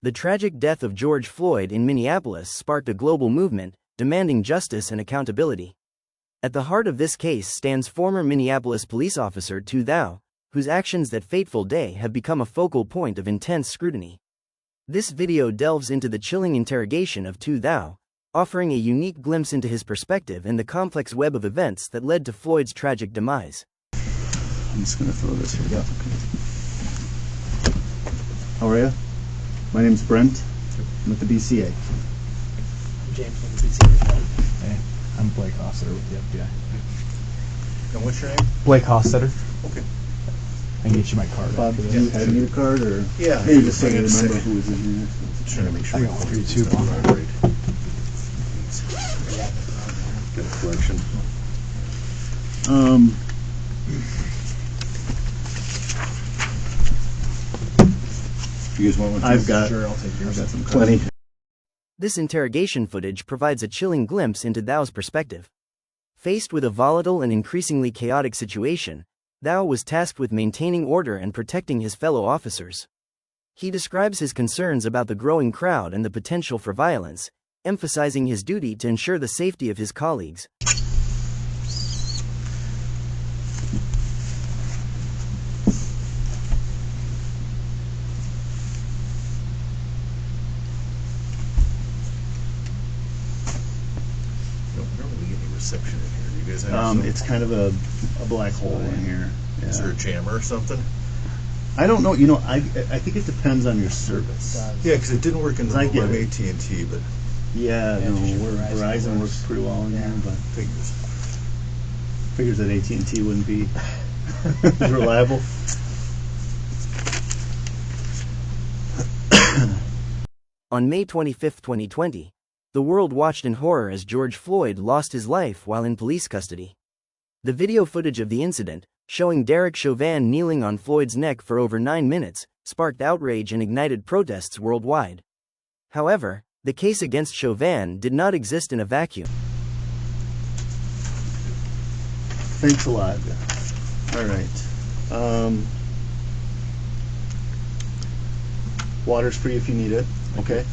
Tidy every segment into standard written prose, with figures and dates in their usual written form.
The tragic death of George Floyd in Minneapolis sparked a global movement, demanding justice and accountability. At the heart of this case stands former Minneapolis police officer Tou Thao, whose actions that fateful day have become a focal point of intense scrutiny. This video delves into the chilling interrogation of Tou Thao, offering a unique glimpse into his perspective and the complex web of events that led to Floyd's tragic demise. I'm just going to throw this here. Yeah. How are you? My name's Brent. I'm with the BCA. I'm James from the BCA. Hey, I'm Blake Hofstetter with the FBI. And what's your name? Blake Hofstetter. Okay. I can get you my card. Bob, do you have your card or? Yeah. Maybe just so you remember who was in here. Just trying to make sure. I got one for you too, Bob. Great. Got a collection. You guys want one? I've got. Sure, I'll take yours. I've got some plenty. This interrogation footage provides a chilling glimpse into Thao's perspective. Faced with a volatile and increasingly chaotic situation, Thao was tasked with maintaining order and protecting his fellow officers. He describes his concerns about the growing crowd and the potential for violence, emphasizing his duty to ensure the safety of his colleagues. Reception in here. You guys have It's kind of a black hole in here. Yeah. Is there a jammer or something? I don't know. You know, I think it depends on your service. Yeah, because it didn't work in the I room. get I'm it. AT&T, but Yeah, Yeah, no, just Verizon works pretty well in here, but figures that AT&T wouldn't be as reliable. On May 25, 2020, the world watched in horror as George Floyd lost his life while in police custody. The video footage of the incident, showing Derek Chauvin kneeling on Floyd's neck for over 9 minutes, sparked outrage and ignited protests worldwide. However, the case against Chauvin did not exist in a vacuum. Thanks a lot. All right. Water's free if you need it. Okay.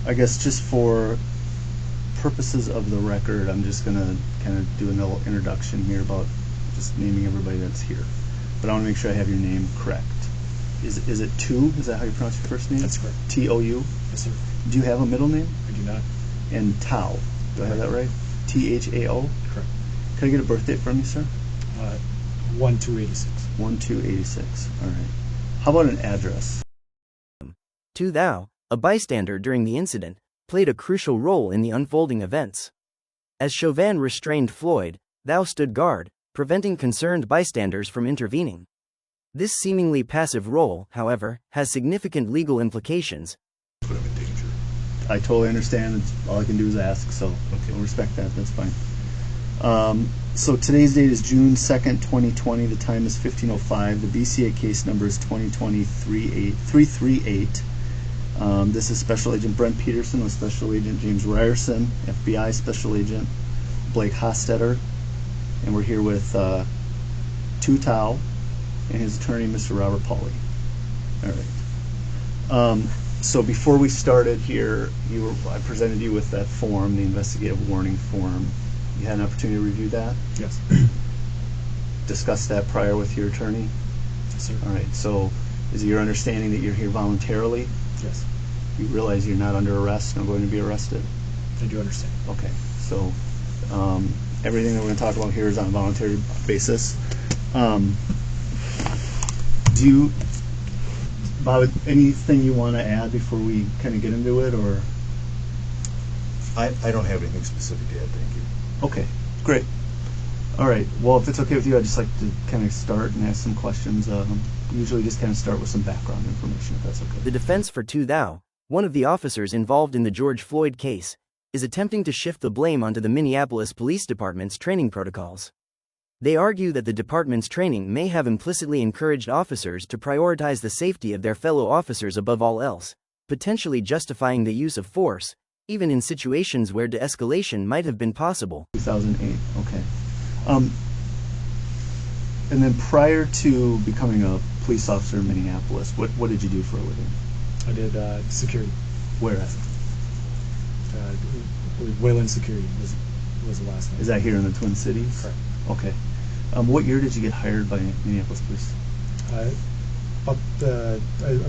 I guess just for purposes of the record, I'm just going to kind of do a little introduction here about just naming everybody that's here. But I want to make sure I have your name correct. Is it Tou? Is that how you pronounce your first name? That's correct. T-O-U? Yes, sir. Do you have a middle name? I do not. And Thao. Do I have that right? T-H-A-O? Correct. Can I get a birth date from you, sir? 1286. 1286. All right. How about an address? Tou Thao, a bystander during the incident, played a crucial role in the unfolding events. As Chauvin restrained Floyd, Thao stood guard, preventing concerned bystanders from intervening. This seemingly passive role, however, has significant legal implications. put him in danger. I totally understand. All I can do is ask, so I'll respect that. That's fine. So today's date is June 2nd, 2020. The time is 15:05. The BCA case number is 2020-338. This is Special Agent Brent Peterson with Special Agent James Ryerson, FBI Special Agent Blake Hofstetter, and we're here with Tou Thao and his attorney, Mr. Robert Pauly. All right. So before we started here, I presented you with that form, the investigative warning form. You had an opportunity to review that? Yes. Discuss that prior with your attorney? Yes, sir. All right. So is it your understanding that you're here voluntarily? Yes. You realize you're not under arrest, not going to be arrested? I do understand. Okay. So everything that we're going to talk about here is on a voluntary basis. Do you, Bob, anything you want to add before we kind of get into it, or? I don't have anything specific to add, thank you. Okay, great. All right. Well, if it's okay with you, I'd just like to kind of start and ask some questions. Usually just kind of start with some background information, if that's okay. The defense for Tou Thao, one of the officers involved in the George Floyd case, is attempting to shift the blame onto the Minneapolis Police Department's training protocols. They argue that the department's training may have implicitly encouraged officers to prioritize the safety of their fellow officers above all else, potentially justifying the use of force, even in situations where de-escalation might have been possible. 2008, okay. And then prior to becoming a police officer in Minneapolis, what did you do for a living? I did security. Where at? Wayland Security was the last name. Is that here in the Twin Cities? Correct. Okay. What year did you get hired by Minneapolis Police? I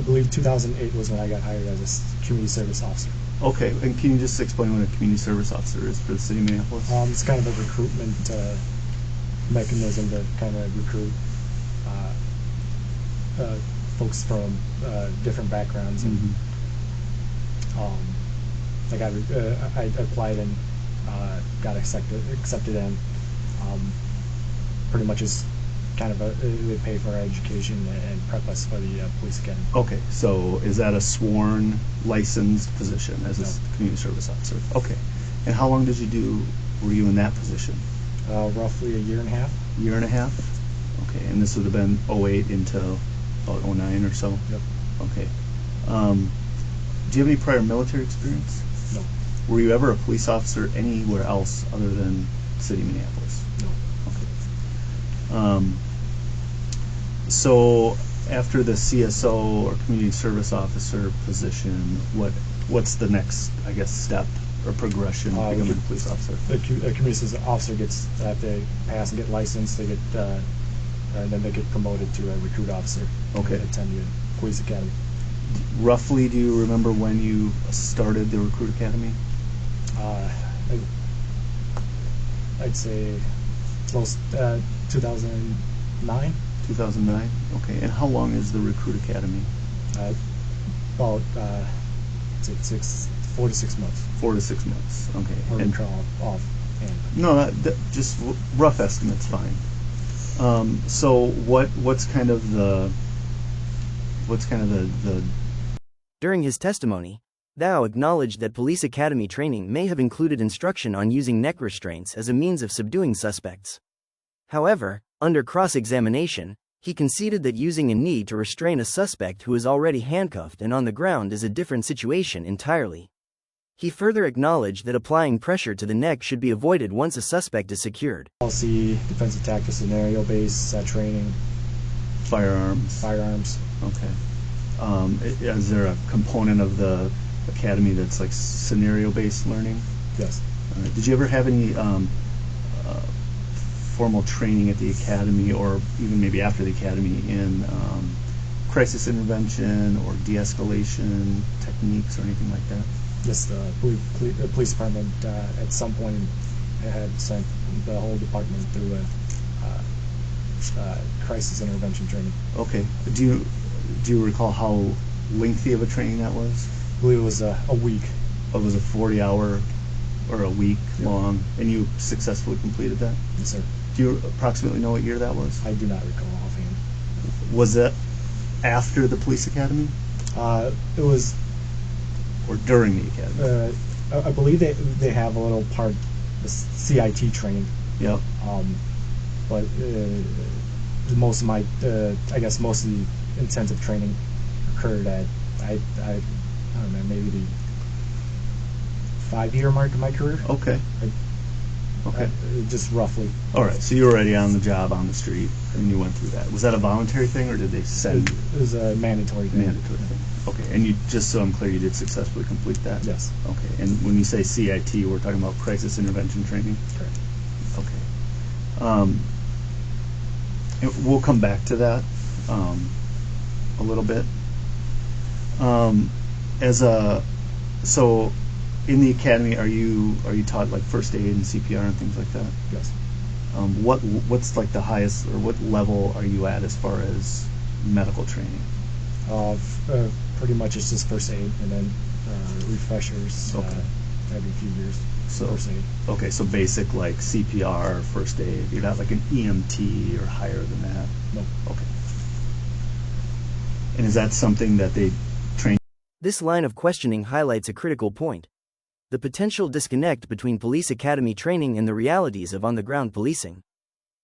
believe 2008 was when I got hired as a community service officer. Okay, and can you just explain what a community service officer is for the city of Minneapolis? It's kind of a recruitment mechanism to kind of recruit folks from different backgrounds. And I applied and got accepted and pretty much is kind of they pay for our education and prep us for the police academy. Okay, so is that a sworn, licensed position as No. a community service officer? Okay, and how long were you in that position? Roughly a year and a half. Year and a half? Okay, and this would have been 08 until about 09 or so? Yep. Okay. Do you have any prior military experience? No. Were you ever a police officer anywhere else other than city of Minneapolis? No. Okay. So after the CSO or community service officer position, what's the next, I guess, step or progression of becoming a police officer? A community service officer gets they pass and get licensed. They get and then they get promoted to a recruit officer. Okay. And attend the police academy. Roughly, do you remember when you started the recruit academy? I'd say close 2009. 2009. Okay. And how long is the recruit academy? About 4 to 6 months. 4 to 6 months. Okay. Or And off. And no, just rough estimate's fine. So what's kind of the During his testimony, Thao acknowledged that police academy training may have included instruction on using neck restraints as a means of subduing suspects. However, under cross-examination, he conceded that using a knee to restrain a suspect who is already handcuffed and on the ground is a different situation entirely. He further acknowledged that applying pressure to the neck should be avoided once a suspect is secured. policy, defensive tactics, scenario-based training, firearms? firearms. Okay. Is there a component of the academy that's like scenario-based learning? Yes. Did you ever have any formal training at the academy, or even maybe after the academy, in crisis intervention or de-escalation techniques or anything like that? Yes, the police department at some point had sent the whole department through a crisis intervention training. Okay. Do you recall how lengthy of a training that was? I believe it was a week. It was a 40-hour or a week Yeah. long, and you successfully completed that? Yes, sir. Do you approximately know what year that was? I do not recall offhand. Was it after the police academy It was. or during the academy? I believe they have a little part, the CIT training. Yep. But most of my, I guess most of the intensive training occurred at, I don't know, maybe the 5-year mark of my career. Okay. Okay. Just roughly. All right. So you were already on the job, on the street, and you went through that. Was that a voluntary thing, or did they send you? It was a mandatory thing. Mandatory thing. Okay. And you, just so I'm clear, you did successfully complete that? Yes. Okay. And when you say CIT, we're talking about crisis intervention training? Correct. Okay. And we'll come back to that a little bit. So in the academy, are you taught like first aid and CPR and things like that? Yes. What's like the highest, or what level are you at as far as medical training? Pretty much it's just first aid, and then refreshers Okay. every few years. So First aid. okay, so basic like CPR, first aid. You're not like an EMT or higher than that. No. Okay. And is that something that they train? This line of questioning highlights a critical point: the potential disconnect between police academy training and the realities of on-the-ground policing.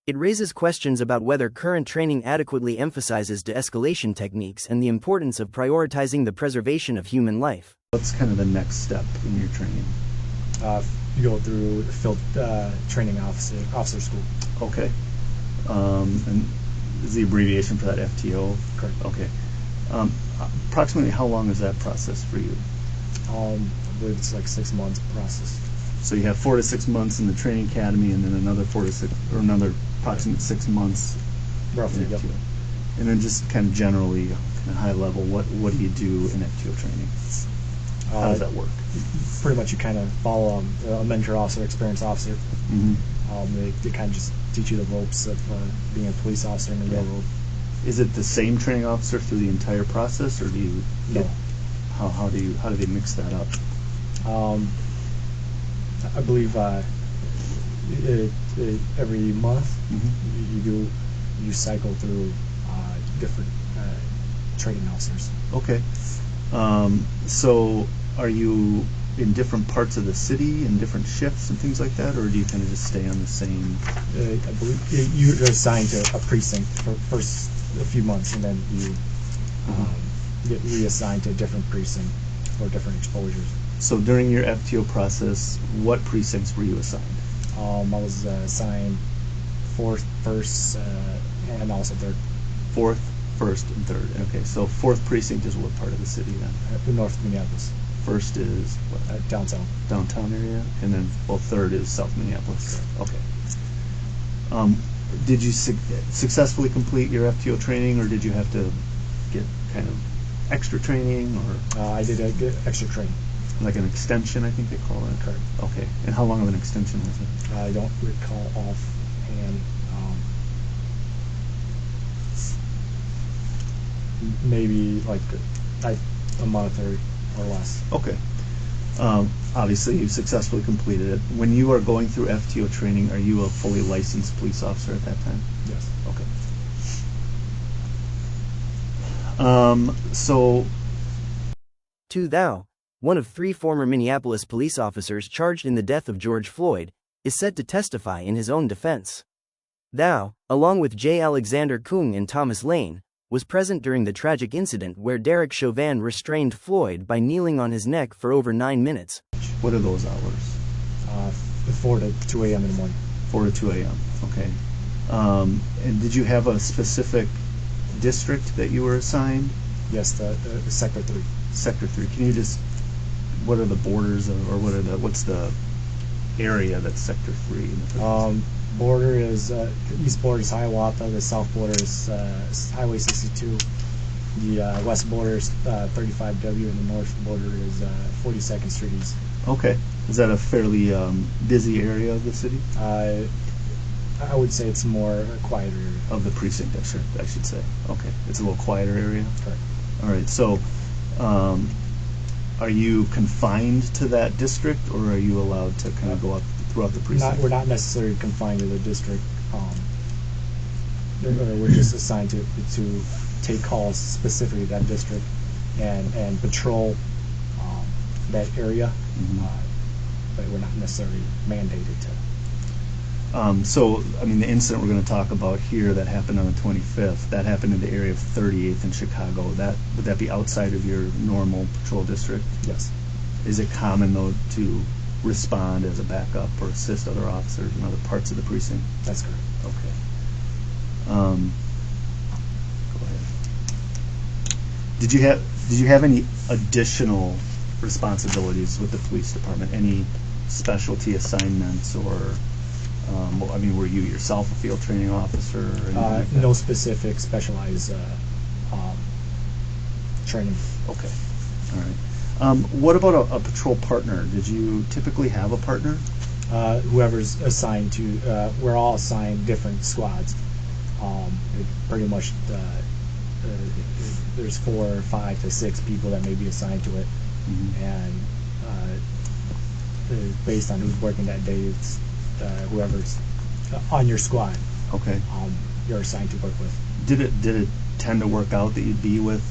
It raises questions about whether current training adequately emphasizes de-escalation techniques and the importance of prioritizing the preservation of human life. What's kind of the next step in your training? You go through field training officer school. Okay. And is the abbreviation for that FTO? Correct. Okay. Approximately how long is that process for you? I believe it's like 6 months process. So you have 4 to 6 months in the training academy, and then another 4 to 6, or another approximate 6 months. Roughly, in yep. FTO. And then just kind of generally, kind of high level, what do you do in FTO training? How does that work? Pretty much you kind of follow a mentor officer, experienced officer. Mm-hmm. They kind of just teach you the ropes of being a police officer in the real world. Is it the same training officer through the entire process, or do you? No. How do they mix that up? I believe every month Mm-hmm. you cycle through different training officers. Okay. So are you in different parts of the city, in different shifts and things like that, or do you kind of just stay on the same? I believe you're assigned to a precinct for first a few months, and then you get reassigned to a different precinct for different exposures. So during your FTO process, what precincts were you assigned? I was assigned 4th, 1st, and also 3rd. 4th, 1st, and 3rd. Okay, so 4th precinct is what part of the city then? North Minneapolis. 1st is what? Downtown. Downtown area, and then 3rd is South Minneapolis. Okay. Did you successfully complete your FTO training, or did you have to get kind of extra training, or I did a good extra training. like an extension? I think they call it. Correct. Okay. And how long of an extension was it? I don't recall offhand. Maybe like a month or less. Okay. Obviously, you successfully completed it. When you are going through FTO training, are you a fully licensed police officer at that time? Yes. Okay. So, Tou Thao, one of 3 former Minneapolis police officers charged in the death of George Floyd, is set to testify in his own defense. Thao, along with J. Alexander Kung and Thomas Lane, was present during the tragic incident where Derek Chauvin restrained Floyd by kneeling on his neck for over 9 minutes. what are those hours? 4 to 2 a.m. in the morning. 4 to 2 a.m. Okay. And did you have a specific district that you were assigned? Yes, the Sector 3. Sector 3. Can you just, what are the borders of, or what's the area that's Sector 3? Border is, the east border is Hiawatha, the south border is Highway 62, the west border is 35W, and the north border is 42nd Street East. Okay. Is that a fairly busy area of the city? I would say it's more a quieter area. Of the precinct, I should say. Okay. It's a little quieter area? Correct. All right. So, are you confined to that district, or are you allowed to kind of go up throughout the precinct? We're not necessarily confined to the district. We're just assigned to take calls specifically to that district and patrol that area, but we're not necessarily mandated to. So, I mean, the incident we're going to talk about here that happened on the 25th, that happened in the area of 38th in Chicago. Would that be outside of your normal patrol district? Yes. Is it common, though, to respond as a backup or assist other officers in other parts of the precinct? That's correct. Okay. Go ahead. Did you have any additional responsibilities with the police department? Any specialty assignments, or I mean, were you yourself a field training officer? Or anything like that? No specific specialized training. Okay. All right. What about a patrol partner? Did you typically have a partner? Whoever's assigned to, we're all assigned different squads. Pretty much, there's 4 or 5 to 6 people that may be assigned to it, and based on who's working that day, it's whoever's on your squad. Okay. You're assigned to work with. Did it tend to work out that you'd be with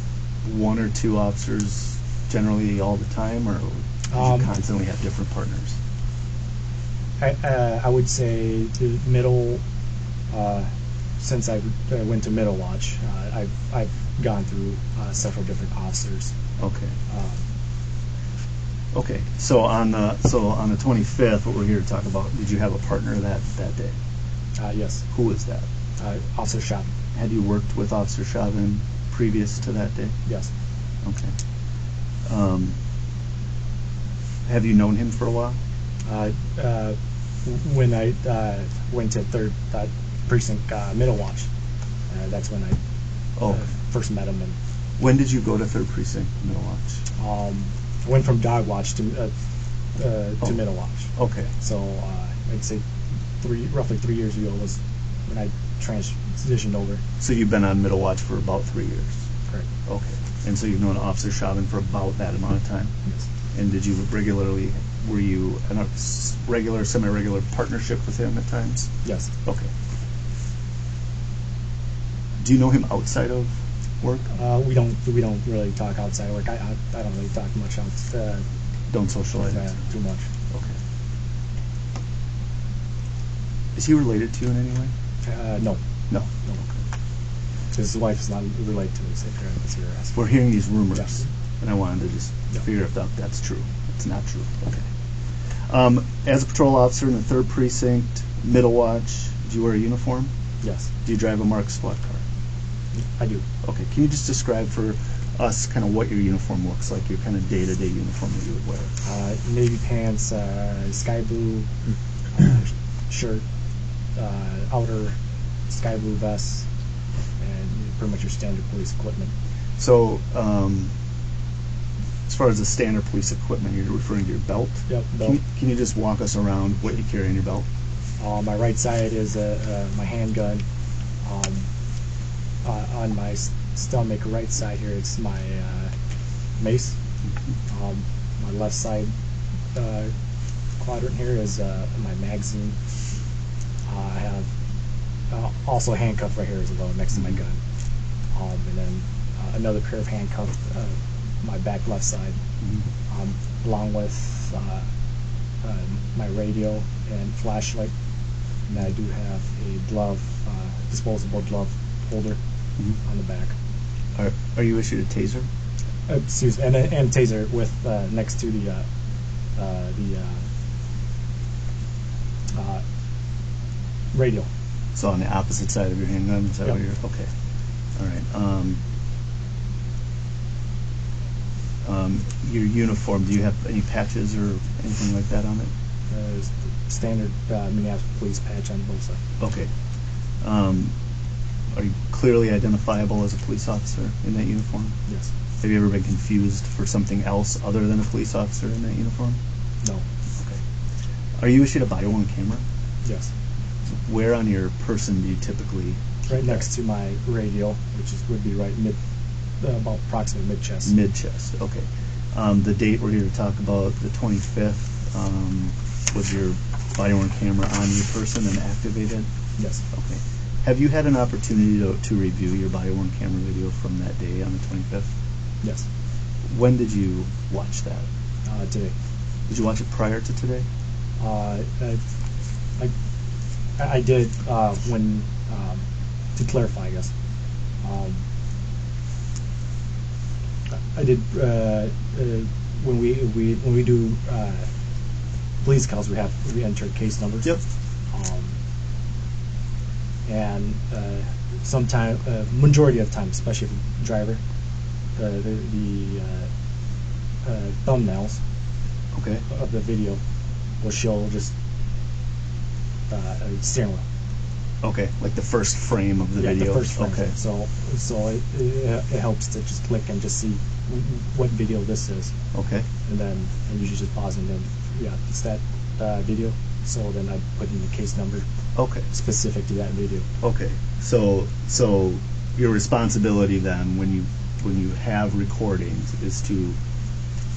1 or 2 officers generally all the time, or did you constantly have different partners? I would say the middle. Since I went to middle watch, I've gone through several different officers. Okay. Okay. So on the 25th, what we're here to talk about, did you have a partner that day? Yes. Who was that? Officer Shop. Had you worked with Officer Chauvin previous to that day? Yes. Okay. Have you known him for a while? When I went to 3rd Precinct Middle Watch, that's when I first met him. And when did you go to 3rd Precinct Middle Watch? I went from Dog Watch to Middle Watch. Okay. So I'd say roughly 3 years ago was when I transitioned over. So you've been on Middle Watch for about 3 years? Correct. Okay. And so you've known Officer Chauvin for about that amount of time? Yes. And were you in a regular, semi-regular partnership with him at times? Yes. Okay. Do you know him outside of work? We don't really talk outside of work. I don't really talk much outside. Don't socialize? Too much. Okay. Is he related to you in any way? No. No. No. His wife is not related to me, so that's what you're asking. We're hearing these rumors, Yes. and I wanted to just Yeah. figure if that's true. It's not true. Okay. As a patrol officer in the 3rd Precinct, Middle Watch, do you wear a uniform? Yes, Do you drive a marked squad car? I do. Okay. Can you just describe for us kind of what your uniform looks like, your kind of day-to-day uniform that you would wear? Navy pants, sky blue shirt, outer sky blue vest, and pretty much your standard police equipment. So, as far as the standard police equipment, you're referring to your belt? Yep, belt. Can you just walk us around what you carry in your belt? My right side is my handgun. On my stomach, right side here, it's my mace. My left side quadrant here is my magazine. I have also a handcuff right here as well next to my gun. And then another pair of handcuffs, my back left side, along with my radio and flashlight. And I do have a glove, disposable glove holder on the back. Are you issued a taser? Excuse me, and taser with next to the radio. So on the opposite side of your handgun, is that Yep. what you're? Okay. All right. Your uniform, do you have any patches or anything like that on it? Standard Minneapolis police patch on both sides. Okay. Are you clearly identifiable as a police officer in that uniform? Yes. Have you ever been confused for something else other than a police officer in that uniform? No. Okay. Are you issued a body-worn camera? Yes. Where on your person do you typically keep Right that? next to my radio, which would be right about approximately mid chest. Mid-chest, okay. The date we're here to talk about, the 25th, was your body-worn camera on your person and activated? Yes. Okay. Have you had an opportunity to review your body-worn camera video from that day on the 25th? Yes. When did you watch that? Today. Did you watch it prior to today? I did when to clarify, I guess. I did when we do police calls, we enter case numbers. Yep. And sometime, majority of time, especially if a driver, the thumbnails Okay. of the video will show just a steering wheel. Okay, like the first frame of the Yeah, video. the first frame. Okay. So it helps to just click and just see what video this is, Okay. and then you just pause and then it's that video. So then I put in the case number Okay. specific to that video. Okay. So your responsibility then, when you have recordings, is to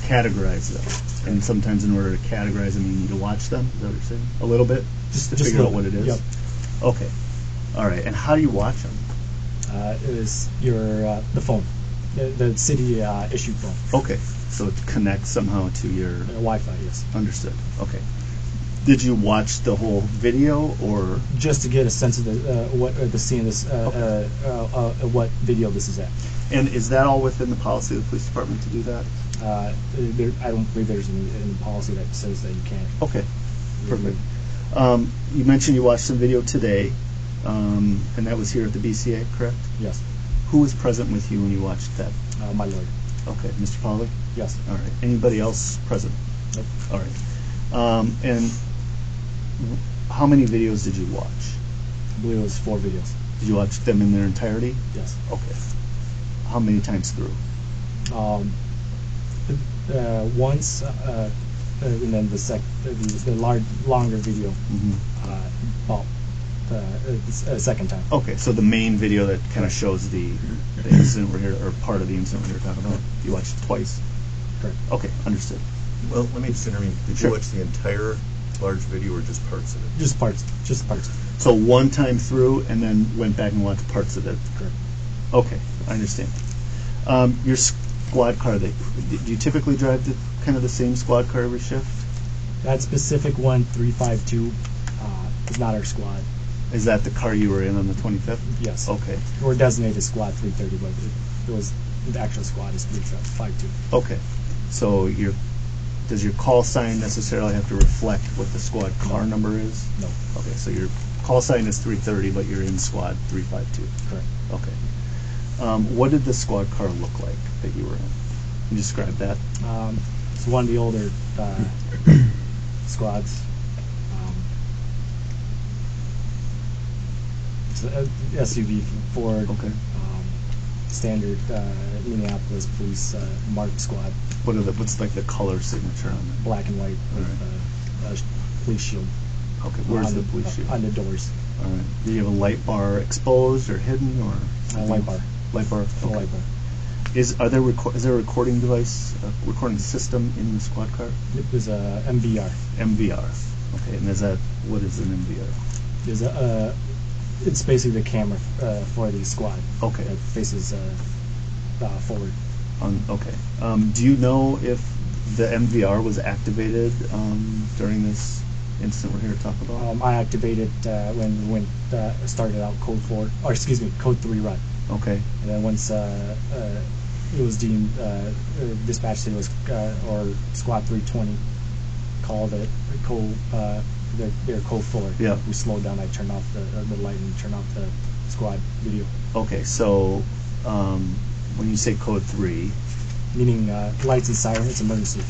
categorize them. And sometimes in order to categorize them, you need to watch them. Is that what you're saying? A little bit, just to figure out what it is. Yep. Okay. All right. And how do you watch them? It is your the phone, the city issued phone, Okay. So it connects somehow to your. Wi-Fi. Yes. Understood. Okay. Did you watch the whole video, or Just to get a sense of the scene of this, what video this is at. and is that all within the policy of the police department to do that? I don't believe there's any policy that says that you can't. Okay. Perfect. You mentioned you watched some video today. And that was here at the BCA, correct? Yes. Who was present with you when you watched that? My lawyer. Okay, Mr. Pollock? Yes. All right. Anybody else present? Nope. All right. And how many videos did you watch? I believe it was 4 videos. Did you watch them in their entirety? Yes. Okay. How many times through? Once, and then the longer video, about a second time. Okay, so the main video that kind of shows the incident we're here, or part of the incident we're here talking about, you watched it twice? Correct. Okay, understood. Well, let me just intervene. Did Sure. you watch the entire large video or just parts of it? Just parts. Just parts. So one time through, and then went back and watched parts of it? Correct. Okay, I understand. Your squad car, do you typically drive kind of the same squad car every shift? That specific one, 352, is not our squad. Is that the car you were in on the 25th? Yes. Okay. We're designated squad 330, but it was the actual squad is 352. Okay. So does your call sign necessarily have to reflect what the squad car number is? No. Okay, so your call sign is 330, but you're in squad 352. Correct. Okay. What did the squad car look like that you were in? Can you describe that? It's one of the older squads. It's a SUV Ford. Okay. Standard Minneapolis police marked squad, What's like the color signature on it? black and white with a police shield. Okay, where's on the police shield? On the doors. All right. Do you have a light bar exposed or hidden or? Light bar. Light bar. Full Okay. light bar. Is there a recording device, a recording system in the squad car? It was a MVR. MVR. Okay, and what is an MVR? There's it's basically the camera for the squad. Okay. That faces forward. Okay. Do you know if the MVR was activated during this incident we're here to talk about? I activated when we started out code 3 run. Okay. And then once it was deemed dispatch said it was or squad 320 called it their code 4. Yeah. We slowed down. I turned off the light and turned off the squad video. Okay, so when you say code 3, Meaning lights and siren, it's emergency.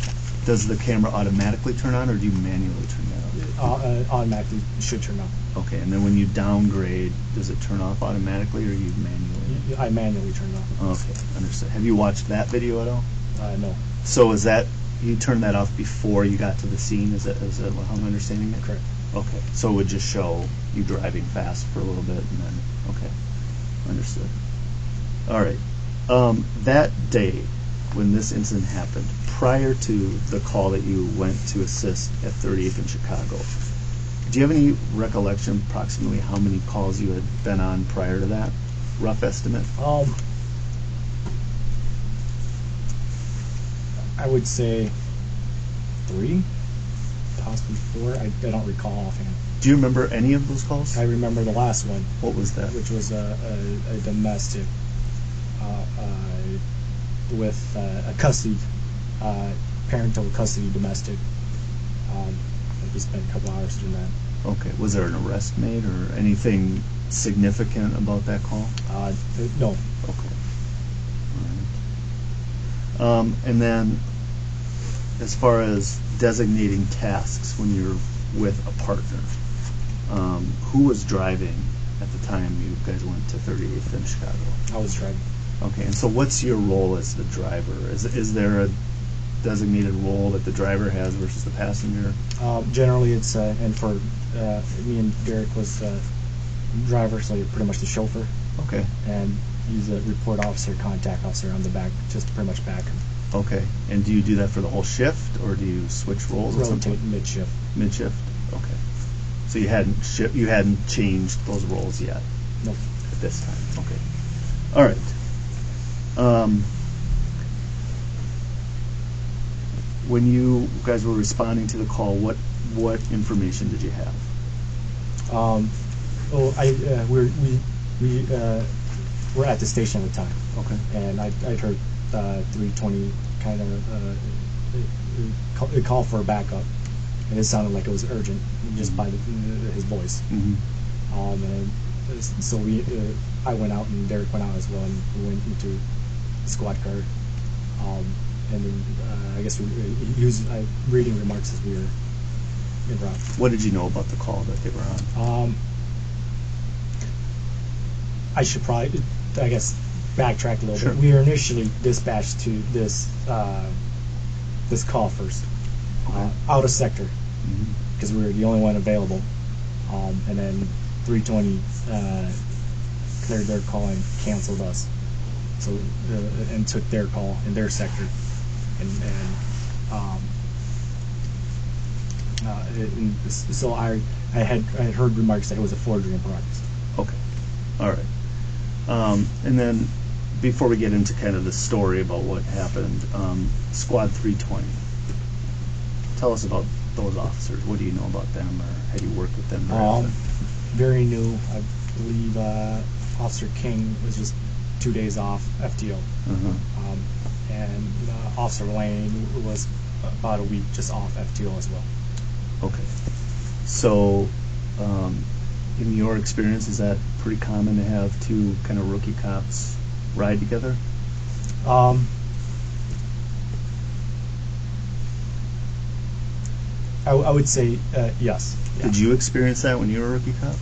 does the camera automatically turn on or do you manually turn that off? Automatically should turn on. Okay, and then when you downgrade, does it turn off automatically or you manually? I manually turned off. Okay, understood. Have you watched that video at all? No. So is that, you turned that off before you got to the scene? Is that how I'm understanding it? Correct. Okay, so it would just show you driving fast for a little bit and then, okay, understood. All right, that day when this incident happened, prior to the call that you went to assist at 38th in Chicago, do you have any recollection approximately how many calls you had been on prior to that? Rough estimate? I would say 3, possibly 4. I don't recall offhand. Do you remember any of those calls? I remember the last one, What was that? which was a domestic with a custody, parental custody domestic. We spent a couple hours doing that. Okay, was there an arrest made or anything significant about that call? No. Okay. All right. And then, as far as designating tasks when you're with a partner, who was driving at the time you guys went to 38th in Chicago? I was driving. Okay, and so what's your role as the driver? Is there a designated role that the driver has versus the passenger? Generally, it's and for me and Derek was driver, so you're pretty much the chauffeur, Okay. and he's a report officer, contact officer on the back, just pretty much back. Okay, and do you do that for the whole shift, or do you switch roles at some Rotate point? mid-shift. Mid-shift? Okay. So you hadn't changed those roles yet Nope. at this time? Okay. All right. When you guys were responding to the call, what information did you have? We were at the station at the time, Okay. and I'd heard 320 kind of call for a backup, and it sounded like it was urgent just by his voice. Mm-hmm. And so I went out and Derek went out as well, and we went into the squad car. And then I guess he was reading remarks as we were en route. What did you know about the call that they were on? I should probably, I guess, backtrack a little Sure. bit. We were initially dispatched to this this call first, Okay. out of sector, Mhm. because we were the only one available. And then 320 cleared their call and canceled us. So and took their call in their sector, and so I had heard remarks that it was a forgery in progress. Okay. All right. And then before we get into kind of the story about what happened, Squad 320. Tell us about those officers. What do you know about them, or had you worked with them very often? Very new. I believe Officer King was just 2 days off FTO, Uh-huh. and Officer Lane was about a week just off FTO as well. Okay. So, in your experience, is that pretty common to have two kind of rookie cops ride together? I would say yes. Yeah. Did you experience that when you were a rookie cop?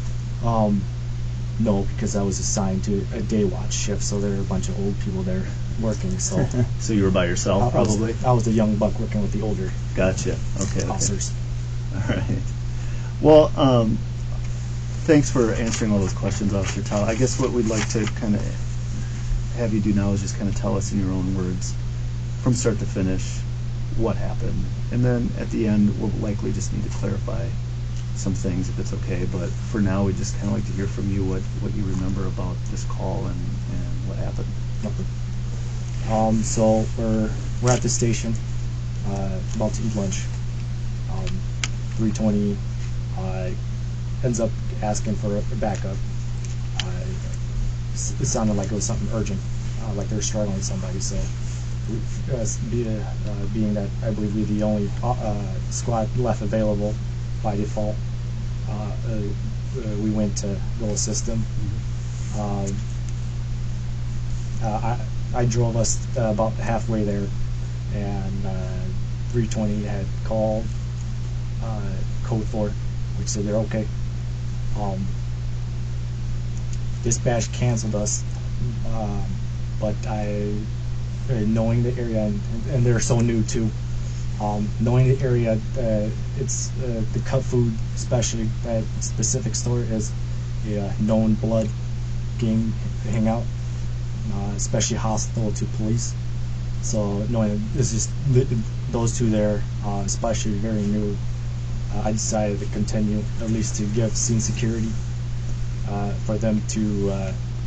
No, because I was assigned to a day watch shift, so there were a bunch of old people there working. So So you were by yourself, probably? I was the young buck working with the older Gotcha. Okay. officers. All right. Well, thanks for answering all those questions, Officer Tou. I guess what we'd like to kind of have you do now is just kind of tell us in your own words, from start to finish, what happened. And then at the end, we'll likely just need to clarify some things if it's okay. But for now, we'd just kind of like to hear from you what you remember about this call and what happened. So we're at the station, about to eat lunch. 320 ends up asking for a backup. It sounded like it was something urgent, like they were struggling with somebody. So, being that I believe we're the only squad left available by default, we went to go assist them. I drove us about halfway there, and 320 had called code 4, which said they're okay. Dispatch canceled us, but knowing the area, and they're so new too, knowing the area, it's the cut food specialty, that specific store is a known blood gang hangout, especially hostile to police. So knowing it's just those two there, especially very new, I decided to continue, at least to give scene security, for them to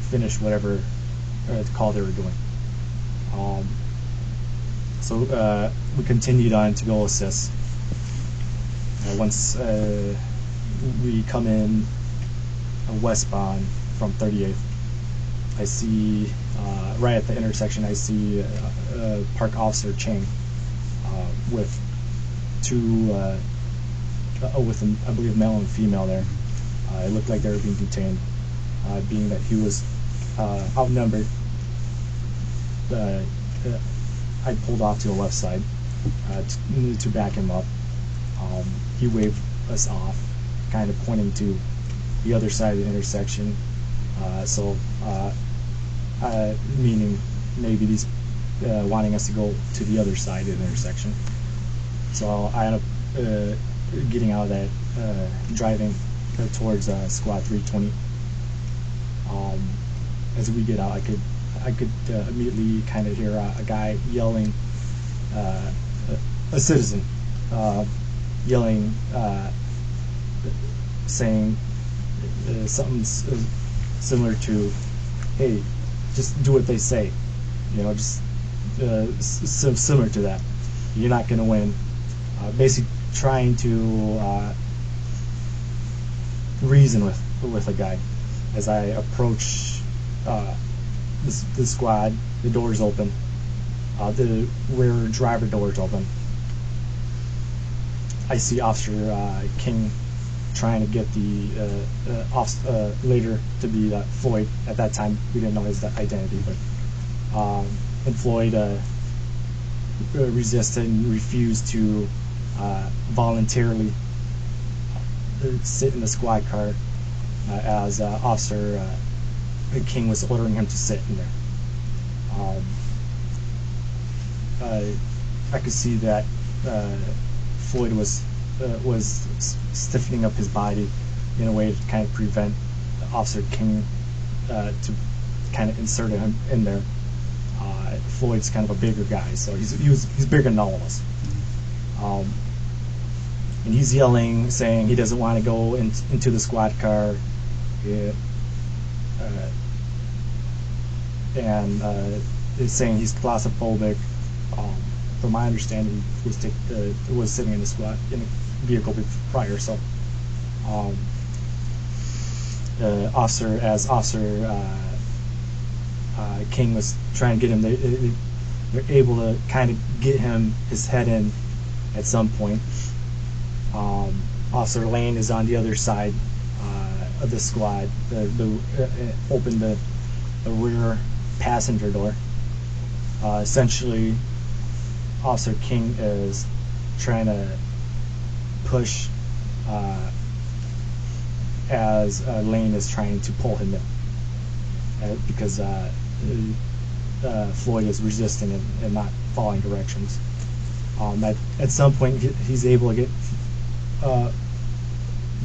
finish whatever call they were doing. So we continued on to go assist. Once we come in westbound from 38th, I see right at the intersection, I see Park Officer Chang with two, with I believe male and female there. It looked like they were being detained, being that he was outnumbered. I pulled off to the left side to back him up. He waved us off, kind of pointing to the other side of the intersection. Meaning maybe he's wanting us to go to the other side of the intersection. So I end up getting out of that, driving towards Squad 320. As we get out, I could immediately kind of hear a guy yelling, a citizen yelling, saying something similar to, "Hey, just do what they say," just similar to that. You're not going to win. Basically, trying to reason with a guy. As I approach the squad, the doors open. The rear driver doors open. I see Officer King trying to get the later to be Floyd. At that time, we didn't know his identity, but and Floyd resisted and refused to voluntarily sit in the squad car as Officer King was ordering him to sit in there. I could see that Floyd was stiffening up his body in a way to kind of prevent Officer King to kind of insert him in there. Floyd's kind of a bigger guy, so he's bigger than all of us. And he's yelling, saying he doesn't want to go into the squad car. And is saying he's claustrophobic. From my understanding, he was sitting in a vehicle prior. So, Officer King was trying to get him. They're able to kind of get his head in at some point. Officer Lane is on the other side of the squad. Opened the rear passenger door. Essentially, Officer King is trying to push as Lane is trying to pull him in because Floyd is resisting and not following directions. At some point, he's able to get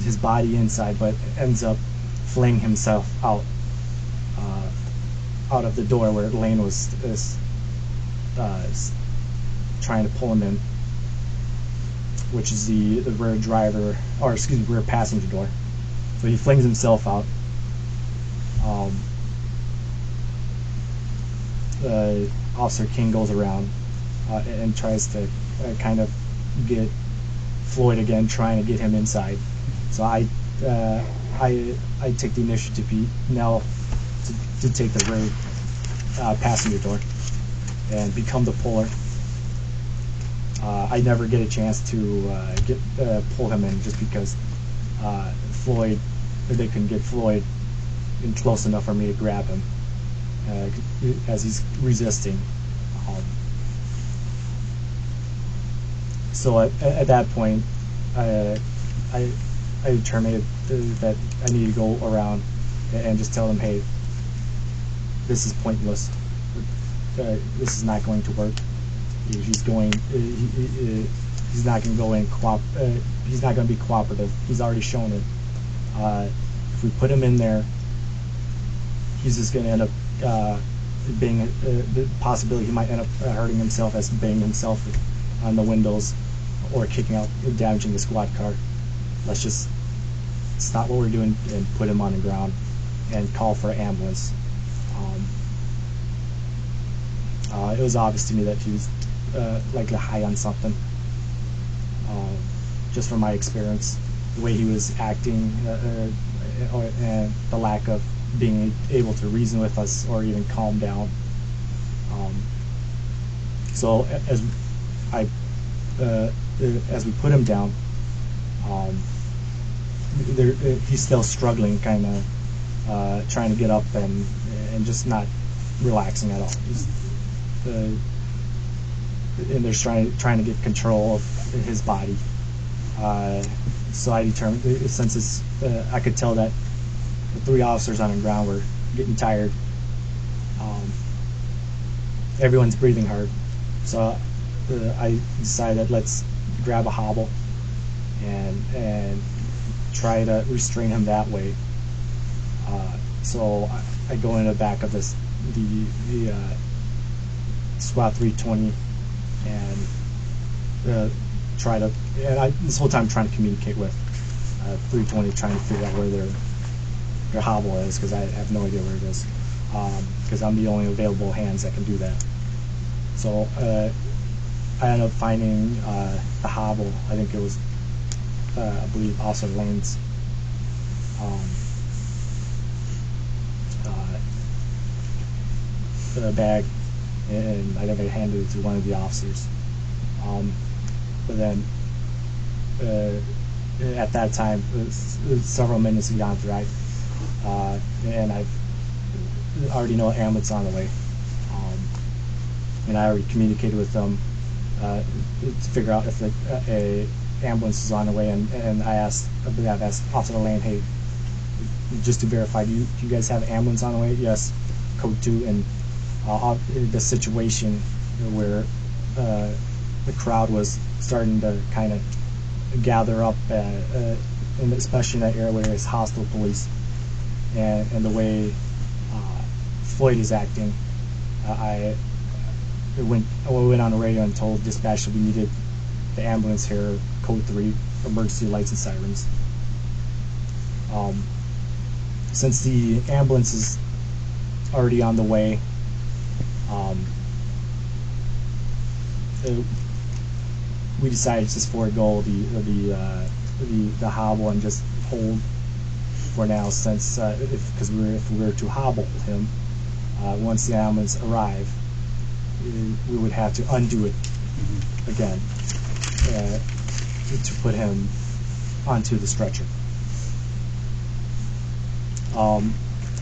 his body inside, but ends up flinging himself out of the door where Lane was trying to pull him in, which is the rear rear passenger door. So he flings himself out. Officer King goes around and tries to kind of get Floyd again, trying to get him inside. So I take the initiative now to take the rear passenger door and become the puller. I never get a chance to pull him in just because they couldn't get Floyd in close enough for me to grab him as he's resisting. So at that point, I determined that I need to go around and just tell them, hey, this is pointless. This is not going to work. He's not going to go in. He's not going to be cooperative. He's already shown it. If we put him in there, he's just going to end up being the possibility he might end up hurting himself as banging himself on the windows or kicking out, damaging the squad car. Let's just stop what we're doing and put him on the ground and call for an ambulance. It was obvious to me that he was likely high on something. Just from my experience, the way he was acting and the lack of being able to reason with us or even calm down. So as we put him down, he's still struggling, kind of trying to get up and just not relaxing at all. And they're trying to get control of his body. So I determined, since I could tell that the 3 officers on the ground were getting tired. Everyone's breathing hard. So I decided let's grab a hobble and try to restrain him that way. So I go in the back of the Squad 320 and this whole time trying to communicate with 320, trying to figure out where their hobble is, because I have no idea where it is, because I'm the only available hands that can do that. So I ended up finding the hobble. I think it was, I believe, Officer Lane's bag, and I think I handed it to one of the officers. But then at that time, several minutes had gone through, and I already know an ambulance on the way, and I already communicated with them to figure out if a ambulance is on the way, and I believe I've asked Officer Lane, hey, just to verify, do you guys have an ambulance on the way? Yes, code 2, and the situation where the crowd was starting to kind of gather up, and especially in that area where there's hostile police, and the way Floyd is acting, I went on the radio and told dispatch that we needed the ambulance here, code 3, emergency lights and sirens. Since the ambulance is already on the way, we decided to just forego the hobble and just hold for now, since if we were to hobble him once the ambulance arrived, we would have to undo it again to put him onto the stretcher.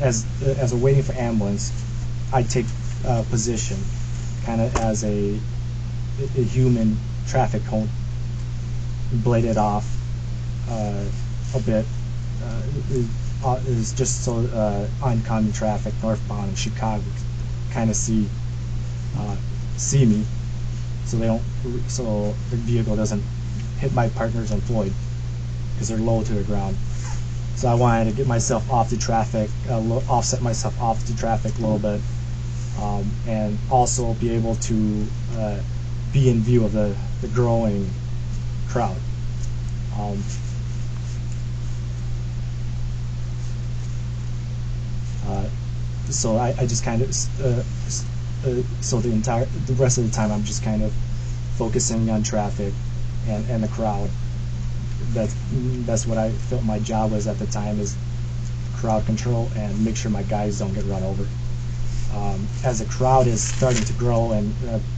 As we're waiting for ambulance, I take position kind of as a human traffic cone, blade it off a bit. Is just so oncoming traffic northbound in Chicago kind of see me, so the vehicle doesn't hit my partners on Floyd because they're low to the ground. So I wanted to get myself off the traffic, offset myself off the traffic a little bit, and also be able to be in view of the growing crowd. So I just kind of so the rest of the time I'm just kind of focusing on traffic and the crowd. That's what I felt my job was at the time, is crowd control and make sure my guys don't get run over. As the crowd is starting to grow and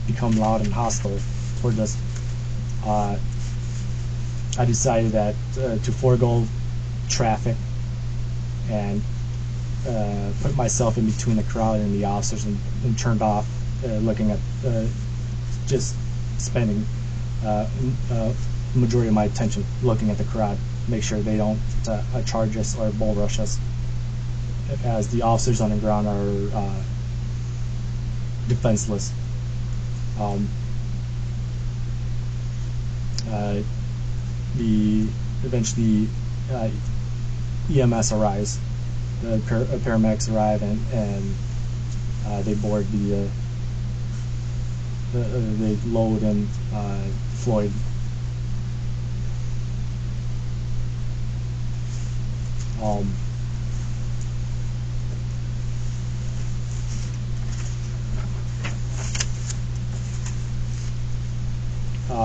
become loud and hostile toward us, I decided that to forego traffic and put myself in between the crowd and the officers, and turned off looking at just spending majority of my attention looking at the crowd, make sure they don't charge us or bull rush us, as the officers on the ground are defenseless. Eventually EMS arrives, the paramedics arrive, and they board they load in Floyd.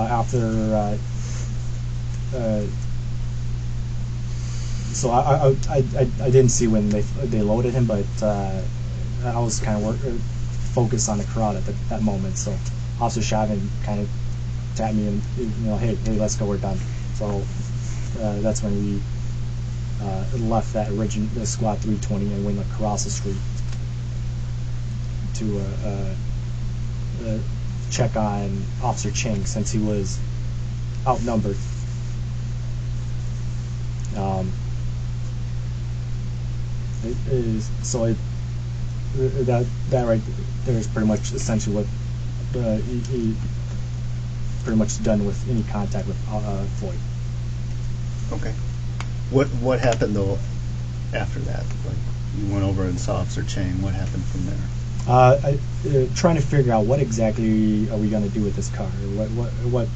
After so I didn't see when they loaded him, but I was kind of focused on the crowd at that moment. So Officer Chavin kind of tapped me and, hey, let's go, we're done. So that's when we left that original squad 320 and went across the street to check on Officer Ching, since he was outnumbered. That right there is pretty much essentially what he pretty much done with any contact with Floyd. Okay. What happened though after that? Like, you went over and saw Officer Chang. What happened from there? Trying to figure out what exactly are we going to do with this car. What?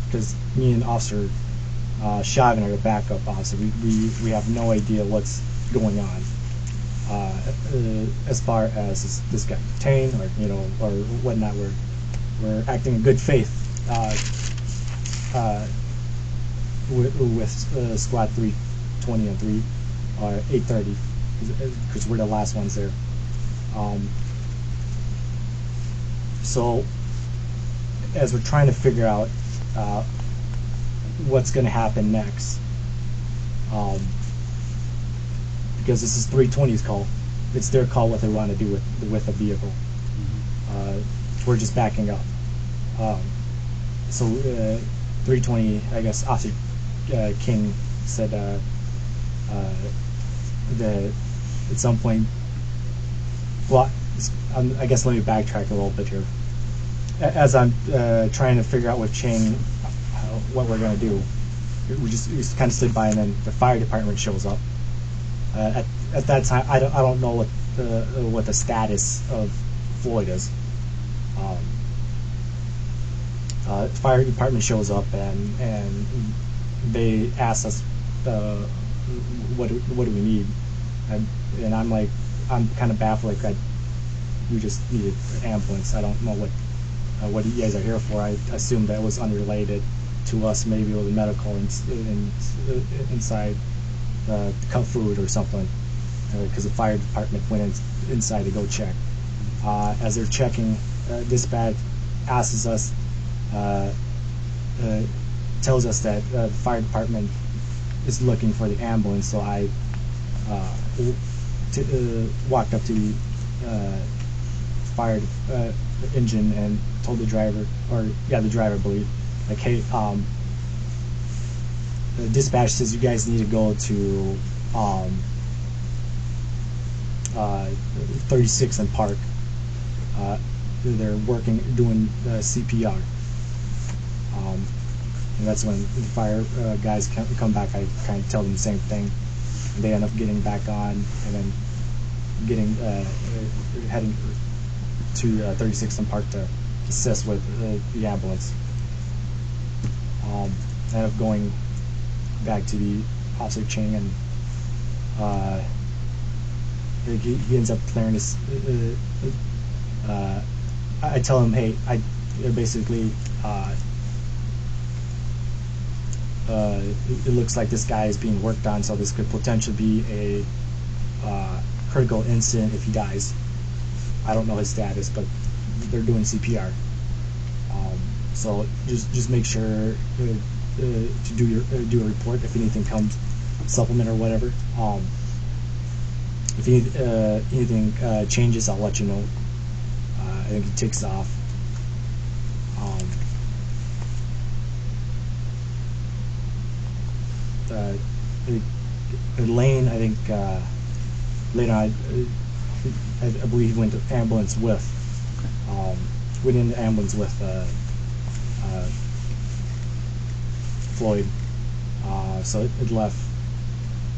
Because me and Officer Chavin are the backup officer. We have no idea what's going on. As far as is this guy detained, or whatnot. We're acting in good faith with squad 320 and 830, because we're the last ones there. So as we're trying to figure out what's going to happen next, because this is 320's call. It's their call what they want to do with the vehicle. We're just backing up. So 320, I guess Officer King said that at some point, well, I guess let me backtrack a little bit here. As I'm trying to figure out with Chang what we're going to do, we just kind of stood by, and then the fire department shows up. At that time, I don't know what the status of Floyd is. The fire department shows up, and they ask us what do we need, and I'm like, I'm kind of baffled. Like, we just needed an ambulance. I don't know what you guys are here for. I assumed that was unrelated to us. Maybe it was medical inside cut food or something, because the fire department went inside to go check. As they're checking, dispatch asks us, tells us that the fire department is looking for the ambulance. So I walked up to the fire engine and told the driver, the driver, I believe, like, hey, the dispatch says you guys need to go to 36 and Park. They're doing CPR. And that's when the fire guys come back. I kind of tell them the same thing. And they end up getting back on, and then heading to 36 and Park to assist with the ambulance. End up going back to the Officer Chang, and he ends up clearing this. I tell him, hey, basically, it looks like this guy is being worked on, so this could potentially be a critical incident if he dies. I don't know his status, but they're doing CPR. So just make sure to do a report if anything comes, supplement or whatever. If anything changes, I'll let you know. I think he takes off. Lane, I think later on, I believe he went to ambulance with. Went into ambulance with Floyd. So it left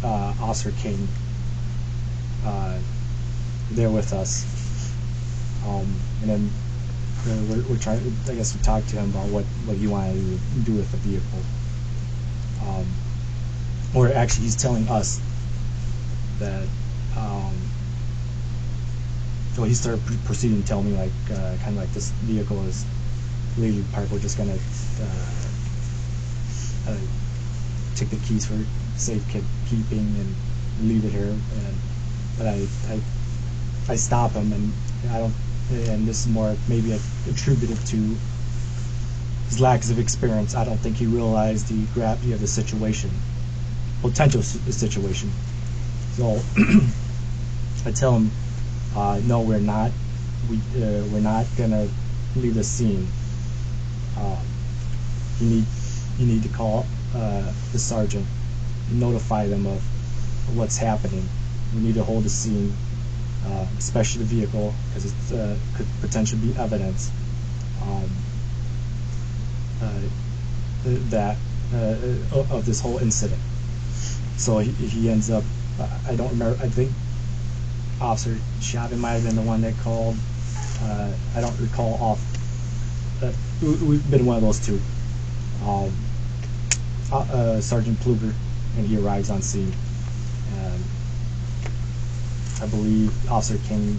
Officer King there with us. And then we're trying. I guess we talked to him about what he wanted to do with the vehicle. Or actually, he's telling us that. So he started proceeding to tell me, like, kind of like, this vehicle is legally parked. We're just gonna take the keys for safekeeping and leave it here. But I stop him, and I don't. And this is more maybe attributed to his lack of experience. I don't think he realized the gravity of the situation, potential situation. So I tell him, no, we're not. We're not gonna leave the scene. You need to call the sergeant, notify them of what's happening. We need to hold the scene, especially the vehicle, because it could potentially be evidence that of this whole incident. So he ends up. I don't remember. I think Officer Chavin might have been the one that called. I don't recall off. We've been one of those two. Sergeant Pluger, and he arrives on scene. I believe Officer King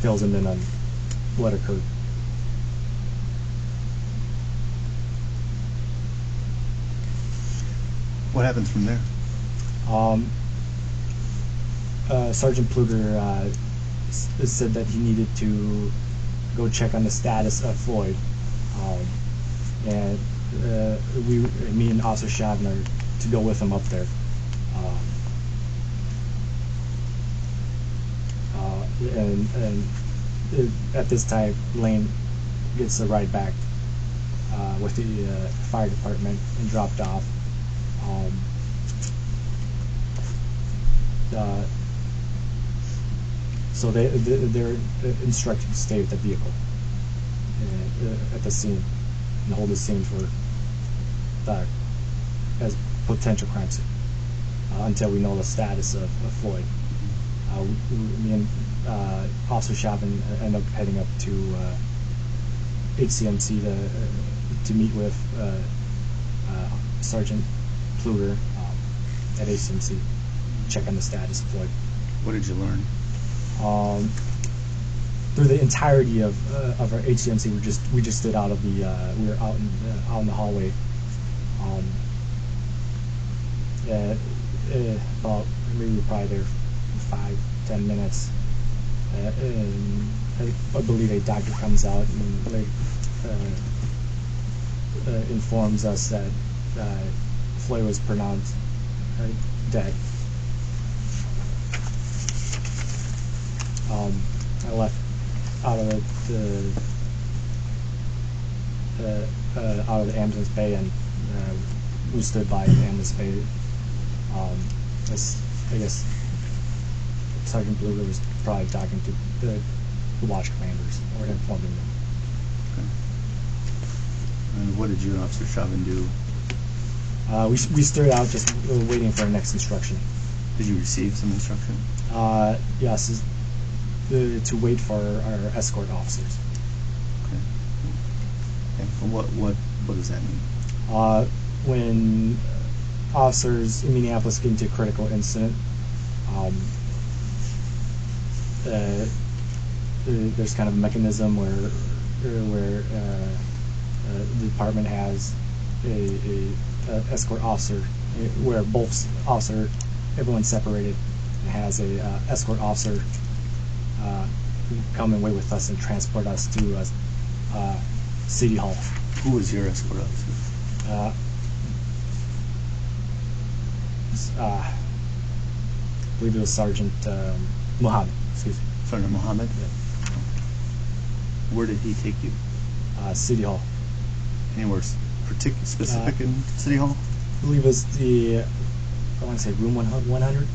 fills him in on what occurred. What happens from there? Sergeant Pluger said that he needed to go check on the status of Floyd, and me and Officer Chauvin are to go with him up there. At this time, Lane gets a ride back with the fire department and dropped off. So they're instructed to stay with the vehicle at the scene and hold the scene for as potential crime scene until we know the status of Floyd. Me and Officer Chauvin end up heading up to HCMC to meet with Sergeant Pluger at HCMC, check on the status of Floyd. What did you learn? Through the entirety of our HCMC, we just stood out of the we were out in the hallway. About maybe we were probably there for 5-10 minutes. And I believe a doctor comes out and informs us that Floyd was pronounced dead. I left out of the ambulance bay, and we stood by the ambulance bay. I guess Sergeant Bluger was probably talking to the watch commanders or informing them. Okay. And what did you and Officer Chauvin do? We stood out just waiting for our next instruction. Did you receive some instruction? Yes, to wait for our escort officers. Okay. Okay. And what does that mean? When officers in Minneapolis get into a critical incident, there's kind of a mechanism where the department has a escort officer, where both everyone's separated, and has a escort officer come and wait with us and transport us to City Hall. Who was your escort officer? I believe it was Sergeant Muhammad. Excuse me. Sergeant Muhammad? Yeah. Where did he take you? City Hall. Anywhere specific in City Hall? I believe it was I want to say room 100.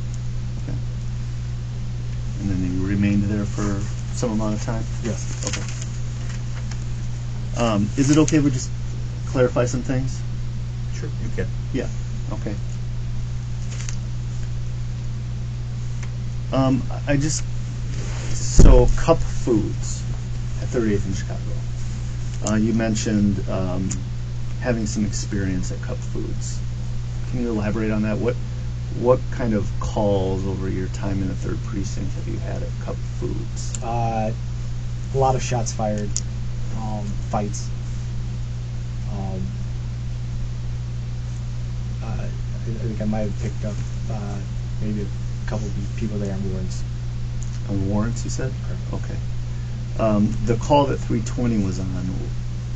Okay. And then you remained there for some amount of time? Yes. Okay. Is it okay if we just clarify some things? Sure, you can. Yeah. Okay. So Cup Foods at 38th in Chicago. You mentioned having some experience at Cup Foods. Can you elaborate on that? What kind of calls over your time in the 3rd Precinct have you had at Cup Foods? A lot of shots fired, fights. I think I might have picked up maybe a couple of people there on warrants. On warrants, you said? Correct. Okay. The call that 320 was on,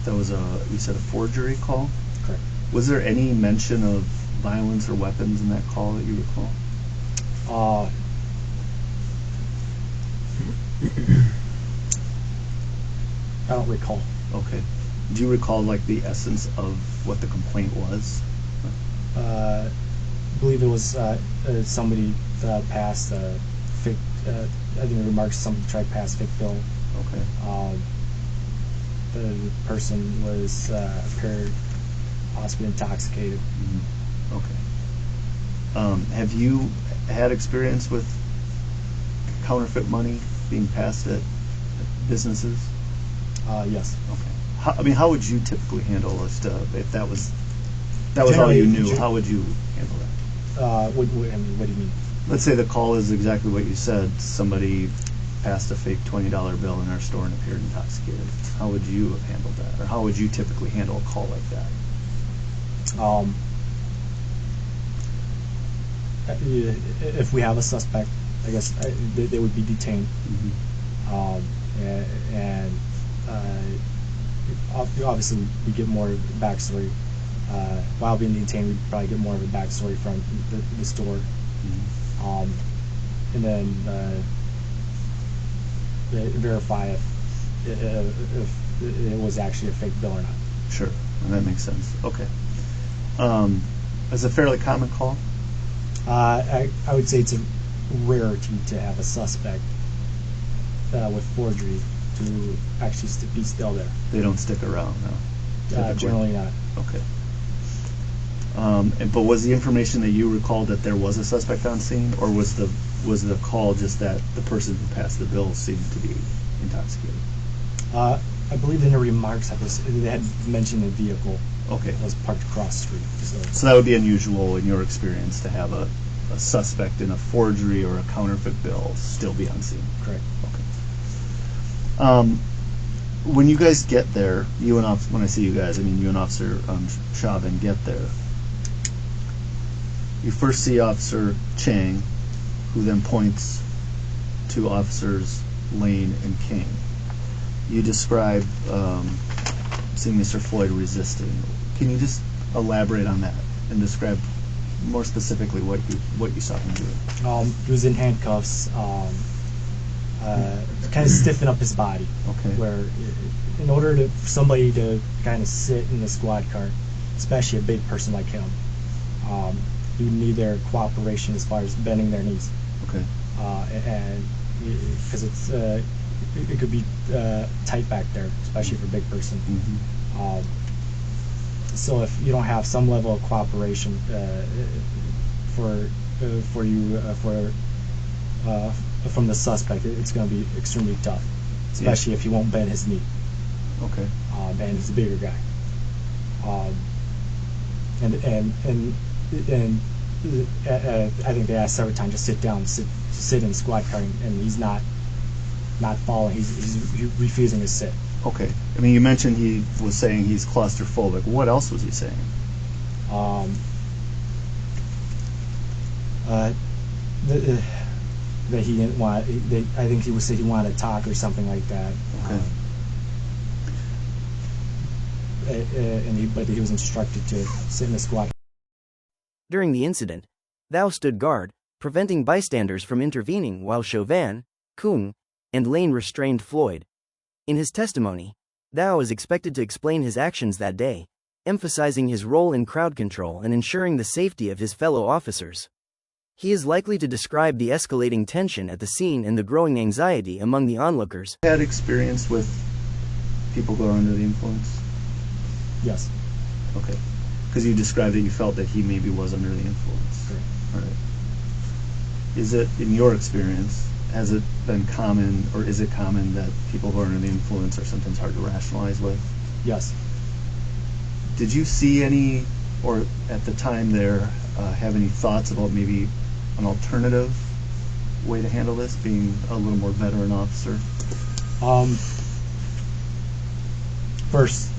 that was you said a forgery call? Correct. Was there any mention of violence or weapons in that call that you recall? I don't recall. Okay. Do you recall like the essence of what the complaint was? I believe it was somebody passed a fake. I think the remarks somebody tried to pass a fake bill. Okay. The person was appeared possibly intoxicated. Mm-hmm. Okay. Have you had experience with counterfeit money being passed at businesses? Yes. Okay. How would you typically handle if that was all you knew? How would you handle that? What do you mean? Let's say the call is exactly what you said. Somebody passed a fake $20 bill in our store and appeared intoxicated. How would you have handled that? Or how would you typically handle a call like that? If we have a suspect, I guess they would be detained. Mm-hmm. And obviously we get more backstory while being detained, we'd probably get more of a backstory from the store, and then verify if it was actually a fake bill or not. Sure, that makes sense. Okay. It's a fairly common call. I would say it's a rarity to have a suspect with forgery to actually be still there. They don't stick around, no. Typically. Generally not. Okay. But was the information that you recalled that there was a suspect on scene, or was the call just that the person who passed the bill seemed to be intoxicated? I believe in the remarks they had mentioned a vehicle. Okay. That was parked across the street. So that would be unusual in your experience to have a suspect in a forgery or a counterfeit bill still be on scene. Correct. Okay. When you guys get there, when I say you guys, I mean you and Officer Chauvin get there. You first see Officer Chang, who then points to Officers Lane and King. You describe seeing Mr. Floyd resisting. Can you just elaborate on that and describe more specifically what you saw him doing? He was in handcuffs, kind of stiffen up his body. Okay. Where, in order for somebody to kind of sit in the squad car, especially a big person like him, you need their cooperation as far as bending their knees. Okay. And because it could be tight back there, especially for a big person. Mm-hmm. So if you don't have some level of cooperation from the suspect, it's going to be extremely tough, especially if he won't bend his knee. Okay. And he's a bigger guy. I think they asked several times to sit down, sit in the squad car, and he's not following. He's refusing to sit. Okay. I mean, you mentioned he was saying he's claustrophobic. What else was he saying? That he didn't want. I think he would say he wanted to talk or something like that. Okay. But he was instructed to sit in the squad. During the incident, Thao stood guard, preventing bystanders from intervening while Chauvin, Kung, and Lane restrained Floyd. In his testimony, Thao is expected to explain his actions that day, emphasizing his role in crowd control and ensuring the safety of his fellow officers. He is likely to describe the escalating tension at the scene and the growing anxiety among the onlookers. Had experience with people going under the influence? Yes. Okay. Because you described that you felt that he maybe was under the influence. Correct. All right. Is it, in your experience, has it been common, or is it common that people who are under the influence are sometimes hard to rationalize with? Yes. Did you see any, or at the time there, have any thoughts about maybe an alternative way to handle this, being a little more veteran officer? First,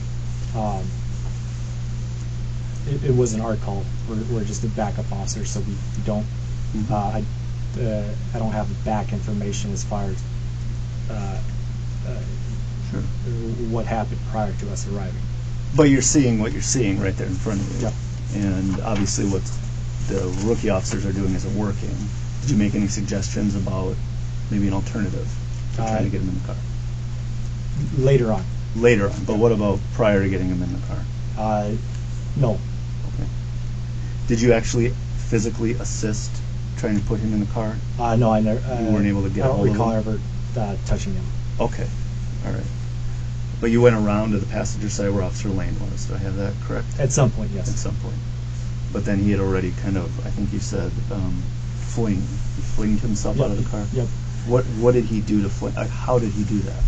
it wasn't our call. We're just a backup officer, so we don't. I don't have back information as far as Sure. what happened prior to us arriving. But you're seeing what you're seeing right there in front of you. Yep. And obviously what the rookie officers are doing isn't working. Did you make any suggestions about maybe an alternative to trying to get him in the car? Later on. Later on, but what about prior to getting him in the car? No. Okay. Did you actually physically assist trying to put him in the car? No, I never. You weren't able to get hold of him? I don't recall ever touching him. Okay. All right. But you went around to the passenger side where Officer Lane was. Do I have that correct? At some point, yes. At some point. But then he had already kind of, I think you said, He flinged himself out of the car? Yep. What did he do to fling? How did he do that?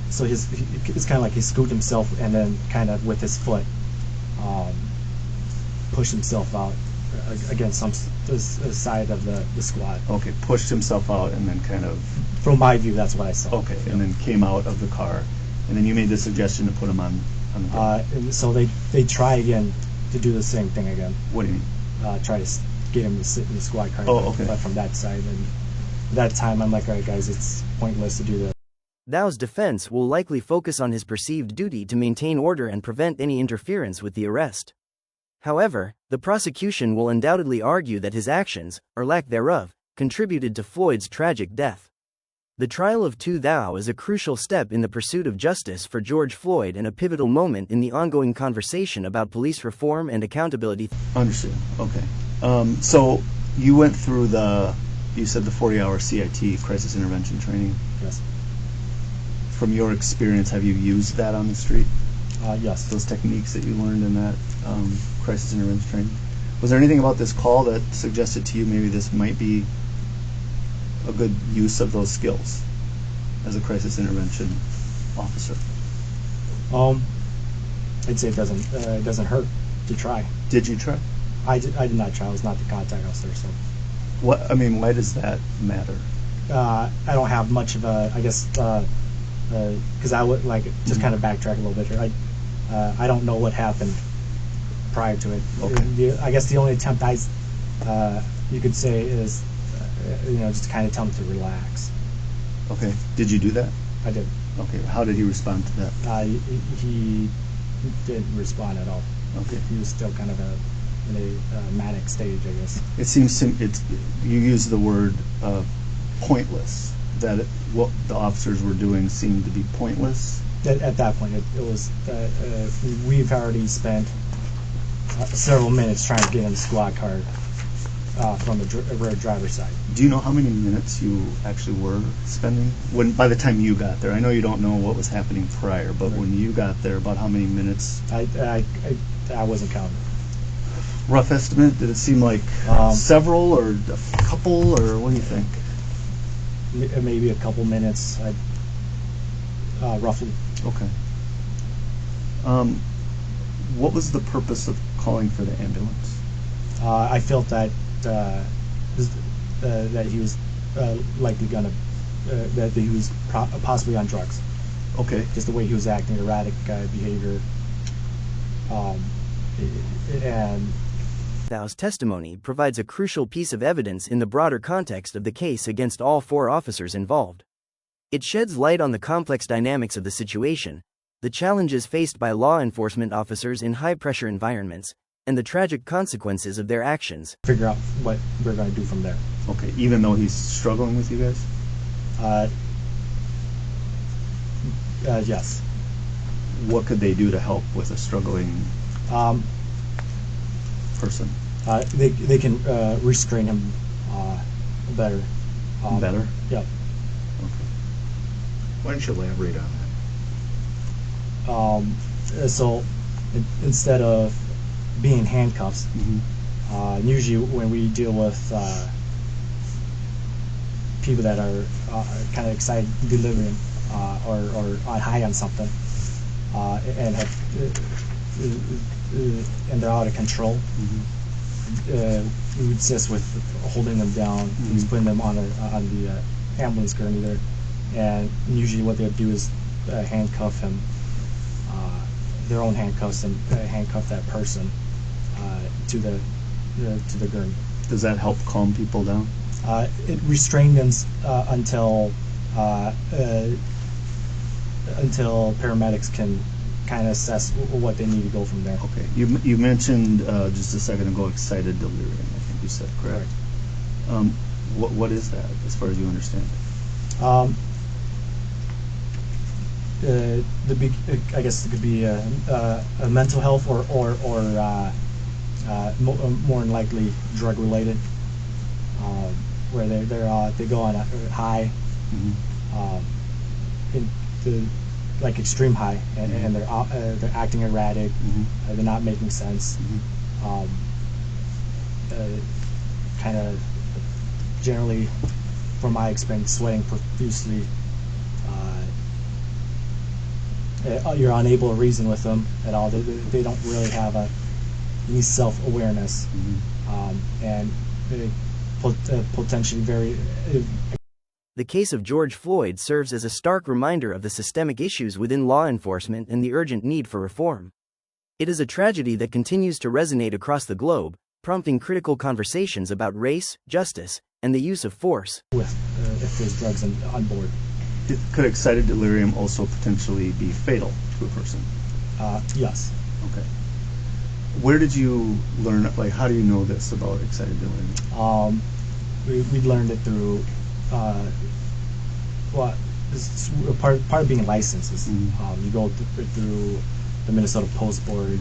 So it's kind of like he scooped himself and then kind of with his foot pushed himself out against some side of the squad. Okay, pushed himself out and then kind of... From my view, that's what I saw. Okay, and then came out of the car. And then you made the suggestion to put him on the car. And so they try again to do the same thing again. What do you mean? Try to get him to sit in the squad car. Oh, okay. But from that side. And at that time, I'm like, all right, guys, it's pointless to do this. Thao's defense will likely focus on his perceived duty to maintain order and prevent any interference with the arrest. However, the prosecution will undoubtedly argue that his actions, or lack thereof, contributed to Floyd's tragic death. The trial of Tou Thao is a crucial step in the pursuit of justice for George Floyd and a pivotal moment in the ongoing conversation about police reform and accountability. Understood. Okay. So you went through you said the 40-hour CIT, crisis intervention training. Yes. From your experience, have you used that on the street? Yes. Those techniques that you learned in that crisis intervention training. Was there anything about this call that suggested to you maybe this might be a good use of those skills as a crisis intervention officer? I'd say it doesn't hurt to try. Did you try? I did not try. I was not the contact officer, so. Why does that matter? I don't have much of a, I guess, because I would like just kind of backtrack a little bit here. I don't know what happened prior to it. Okay. I guess the only attempt you could say is, just kind of tell him to relax. Okay. Did you do that? I did. Okay. How did he respond to that? He didn't respond at all. Okay. He was still kind of in a manic stage, I guess. It seems you use the word pointless. That what the officers were doing seemed to be pointless. At that point, it was. We've already spent several minutes trying to get in the squad car from the rear driver's side. Do you know how many minutes you actually were spending by the time you got there? I know you don't know what was happening prior, but when you got there, about how many minutes? I wasn't counting. Rough estimate? Did it seem like several or a couple, or what do you think? Maybe a couple minutes, roughly. Okay. What was the purpose of calling for the ambulance? I felt that that he was likely gonna that he was possibly on drugs. Okay. Just the way he was acting, erratic behavior, and Thao's testimony provides a crucial piece of evidence in the broader context of the case against all 4 officers involved. It sheds light on the complex dynamics of the situation, the challenges faced by law enforcement officers in high-pressure environments, and the tragic consequences of their actions. Figure out what we're going to do from there. Okay, even though he's struggling with you guys? Yes. What could they do to help with a struggling person? They can restrain him better. Better? Yep. Okay. Why don't you elaborate on that? So instead of being handcuffs, usually when we deal with people that are kind of excited, delirium, or on high on something, and have and they're out of control, we assist with holding them down, putting them on the ambulance gurney there, and usually what they'll do is handcuff him, their own handcuffs, and handcuff that person to the gurney. Does that help calm people down? It restrains them until paramedics can kind of assess what they need to go from there. Okay. You mentioned just a second ago excited delirium, I think you said, correct? What is that, as far as you understand it? I guess it could be a mental health or more than likely drug related, where they go on a high, like extreme high, and they're acting erratic, they're not making sense, kind of generally, from my experience, sweating profusely. You're unable to reason with them at all. They don't really have any self-awareness, and potentially very. The case of George Floyd serves as a stark reminder of the systemic issues within law enforcement and the urgent need for reform. It is a tragedy that continues to resonate across the globe, prompting critical conversations about race, justice, and the use of force. With if there's drugs on board. Could excited delirium also potentially be fatal to a person? Yes. Okay. Where did you learn, like, how do you know this about excited delirium? We learned it through well, it's part of being licensed is you go through the Minnesota Post Board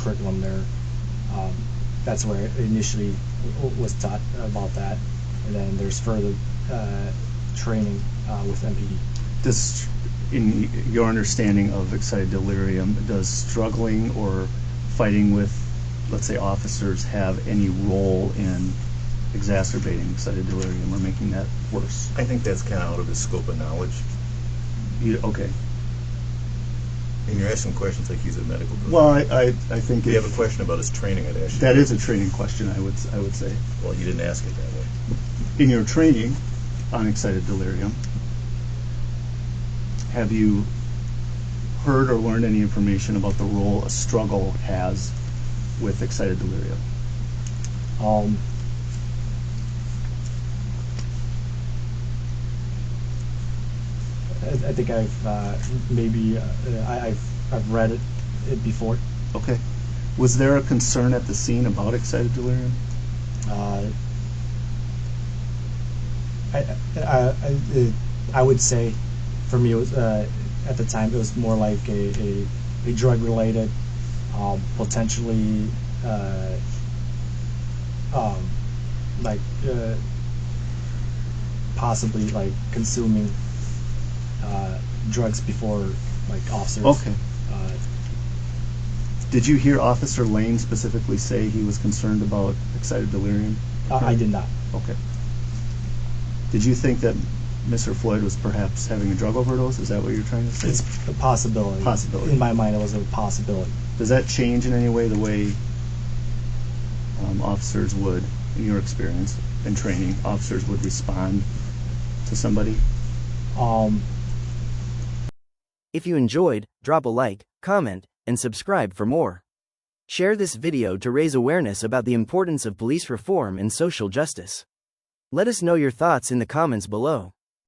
curriculum there. That's where it initially was taught about that, and then there's further training with MPD. Does, in your understanding of excited delirium, does struggling or fighting with, let's say, officers have any role in exacerbating excited delirium or making that worse? I think that's kind of out of his scope of knowledge. Okay. And you're asking questions like he's a medical professional. Well, I think If you have a question about his training, I'd ask you. that is a training question, I would say. Well, you didn't ask it that way. In your training on excited delirium, have you heard or learned any information about the role a struggle has with excited delirium? I think I've read it before. Okay. Was there a concern at the scene about excited delirium? I would say, for me, it was at the time it was more like a drug related, potentially possibly like consuming drugs before like officers. Okay. Did you hear Officer Lane specifically say he was concerned about excited delirium? I did not. Okay. Did you think that Mr. Floyd was perhaps having a drug overdose? Is that what you're trying to say? It's a possibility. Possibility. In my mind, it was a possibility. Does that change in any way the way officers would, in your experience and training, officers would respond to somebody? If you enjoyed, drop a like, comment, and subscribe for more. Share this video to raise awareness about the importance of police reform and social justice. Let us know your thoughts in the comments below.